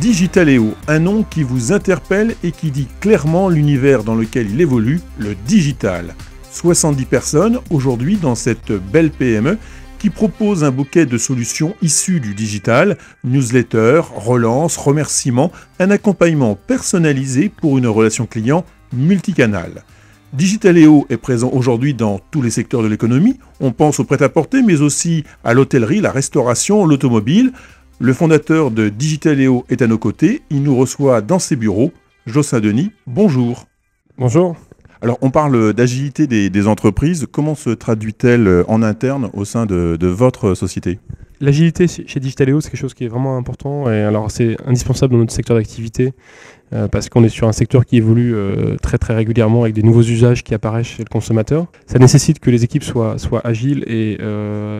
Digitaléo, un nom qui vous interpelle et qui dit clairement l'univers dans lequel il évolue, le digital. 70 personnes aujourd'hui dans cette belle PME qui propose un bouquet de solutions issues du digital, newsletter, relance, remerciements, un accompagnement personnalisé pour une relation client multicanal. Digitaléo est présent aujourd'hui dans tous les secteurs de l'économie. On pense au prêt-à-porter, mais aussi à l'hôtellerie, la restauration, l'automobile. Le fondateur de Digitaléo est à nos côtés. Il nous reçoit dans ses bureaux. Jocelyn Denis, bonjour. Bonjour. Alors, on parle d'agilité des entreprises. Comment se traduit-elle en interne au sein de votre société ? L'agilité chez Digitaléo, c'est quelque chose qui est vraiment important. Et alors, c'est indispensable dans notre secteur d'activité parce qu'on est sur un secteur qui évolue très très régulièrement avec des nouveaux usages qui apparaissent chez le consommateur. Ça nécessite que les équipes soient agiles et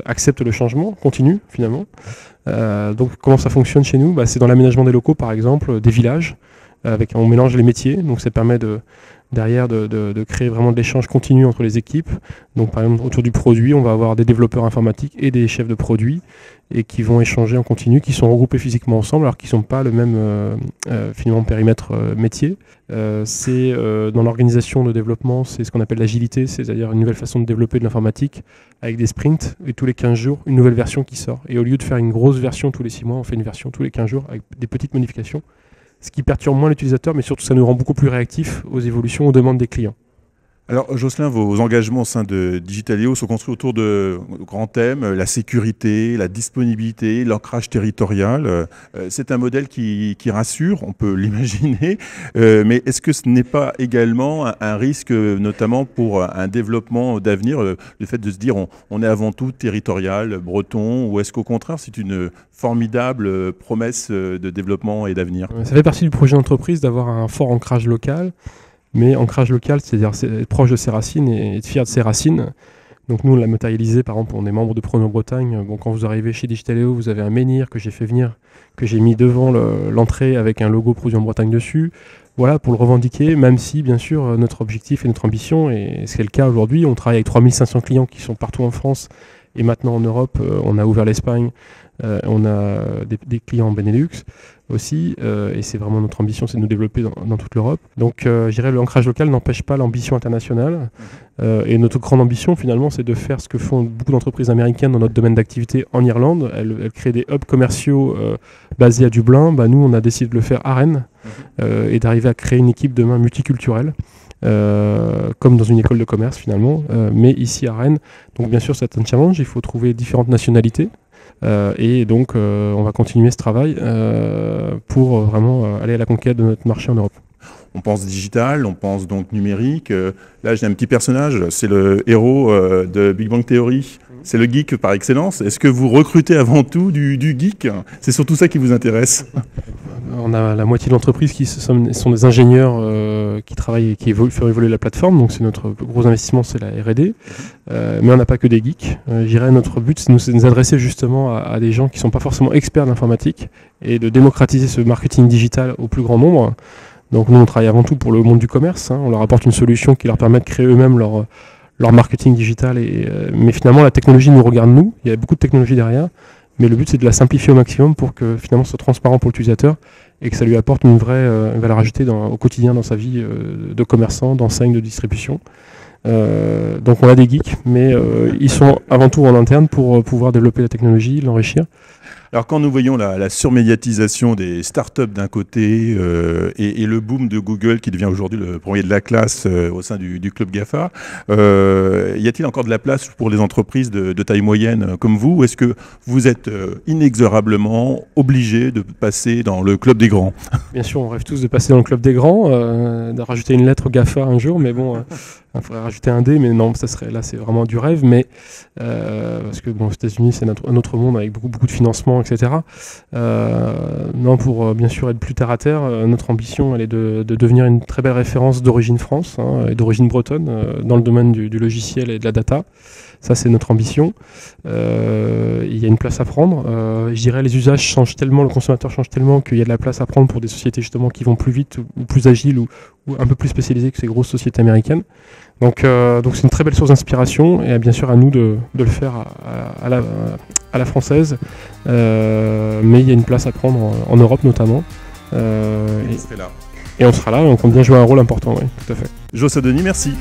acceptent le changement continu finalement. Donc, comment ça fonctionne chez nous ? C'est dans l'aménagement des locaux, par exemple, des villages. On mélange les métiers, donc ça permet de créer vraiment de l'échange continu entre les équipes. Donc par exemple autour du produit, on va avoir des développeurs informatiques et des chefs de produits et qui vont échanger en continu, qui sont regroupés physiquement ensemble alors qu'ils ne sont pas le même finalement périmètre métier. Dans l'organisation de développement, c'est ce qu'on appelle l'agilité, c'est-à-dire une nouvelle façon de développer de l'informatique avec des sprints et tous les 15 jours, une nouvelle version qui sort. Et au lieu de faire une grosse version tous les 6 mois, on fait une version tous les 15 jours avec des petites modifications. Ce qui perturbe moins l'utilisateur, mais surtout ça nous rend beaucoup plus réactifs aux évolutions, aux demandes des clients. Alors Jocelyn, vos engagements au sein de Digitaléo sont construits autour de grands thèmes, la sécurité, la disponibilité, l'ancrage territorial. C'est un modèle qui rassure, on peut l'imaginer, mais est-ce que ce n'est pas également un risque, notamment pour un développement d'avenir, le fait de se dire on est avant tout territorial, breton, ou est-ce qu'au contraire c'est une formidable promesse de développement et d'avenir ? Ça fait partie du projet d'entreprise d'avoir un fort ancrage local. Mais ancrage local, c'est-à-dire être proche de ses racines et être fier de ses racines. Donc nous, on l'a matérialisé, par exemple, on est membre de Pronom Bretagne. Bon, quand vous arrivez chez Digitaléo, vous avez un menhir que j'ai fait venir, que j'ai mis devant l'entrée avec un logo Pronom Bretagne dessus. Voilà, pour le revendiquer, même si, bien sûr, notre objectif et notre ambition, et c'est le cas aujourd'hui, on travaille avec 3500 clients qui sont partout en France et maintenant en Europe. On a ouvert l'Espagne, on a des clients en Benelux aussi, et c'est vraiment notre ambition, c'est de nous développer dans toute l'Europe. Donc je dirais le ancrage local n'empêche pas l'ambition internationale, et notre grande ambition finalement c'est de faire ce que font beaucoup d'entreprises américaines dans notre domaine d'activité en Irlande. Elles créent des hubs commerciaux basés à Dublin. Nous on a décidé de le faire à Rennes, et d'arriver à créer une équipe demain multiculturelle. Comme dans une école de commerce finalement, mais ici à Rennes. Donc bien sûr c'est un challenge, il faut trouver différentes nationalités. Et donc on va continuer ce travail pour vraiment aller à la conquête de notre marché en Europe. On pense digital, on pense donc numérique. Là, j'ai un petit personnage, c'est le héros de Big Bang Theory. C'est le geek par excellence. Est-ce que vous recrutez avant tout du geek ? C'est surtout ça qui vous intéresse ? On a la moitié de l'entreprise qui sont des ingénieurs qui travaillent et qui font évoluer la plateforme. Donc c'est notre gros investissement, c'est la R&D. Mais on n'a pas que des geeks. Je dirais notre but, c'est de nous adresser justement à des gens qui ne sont pas forcément experts d'informatique et de démocratiser ce marketing digital au plus grand nombre. Donc nous, on travaille avant tout pour le monde du commerce. On leur apporte une solution qui leur permet de créer eux-mêmes leur marketing digital. Mais finalement, la technologie nous regarde nous. Il y a beaucoup de technologie derrière. Mais le but, c'est de la simplifier au maximum pour que finalement, ce soit transparent pour l'utilisateur et que ça lui apporte une vraie valeur ajoutée au quotidien dans sa vie de commerçant, d'enseigne, de distribution. Donc on a des geeks, mais ils sont avant tout en interne pour pouvoir développer la technologie, l'enrichir. Alors quand nous voyons la surmédiatisation des startups d'un côté et le boom de Google qui devient aujourd'hui le premier de la classe au sein du club GAFA, y a-t-il encore de la place pour les entreprises de taille moyenne comme vous, ou est-ce que vous êtes inexorablement obligés de passer dans le club des grands ? Bien sûr, on rêve tous de passer dans le club des grands, de rajouter une lettre GAFA un jour, mais bon, il faudrait rajouter un D, mais non, là c'est vraiment du rêve, mais parce que aux États-Unis c'est un autre monde avec beaucoup de financement, etc. Non, pour bien sûr être plus terre à terre, notre ambition elle est de devenir une très belle référence d'origine France et d'origine bretonne dans le domaine du logiciel et de la data. Ça, c'est notre ambition. Il y a une place à prendre. Je dirais les usages changent tellement, le consommateur change tellement qu'il y a de la place à prendre pour des sociétés justement qui vont plus vite ou plus agiles ou un peu plus spécialisées que ces grosses sociétés américaines. Donc c'est une très belle source d'inspiration et bien sûr à nous de le faire à la française. Mais il y a une place à prendre en Europe notamment. Vous serez là. Et on sera là, on compte bien jouer un rôle important, oui, tout à fait. Jossa Denis, merci.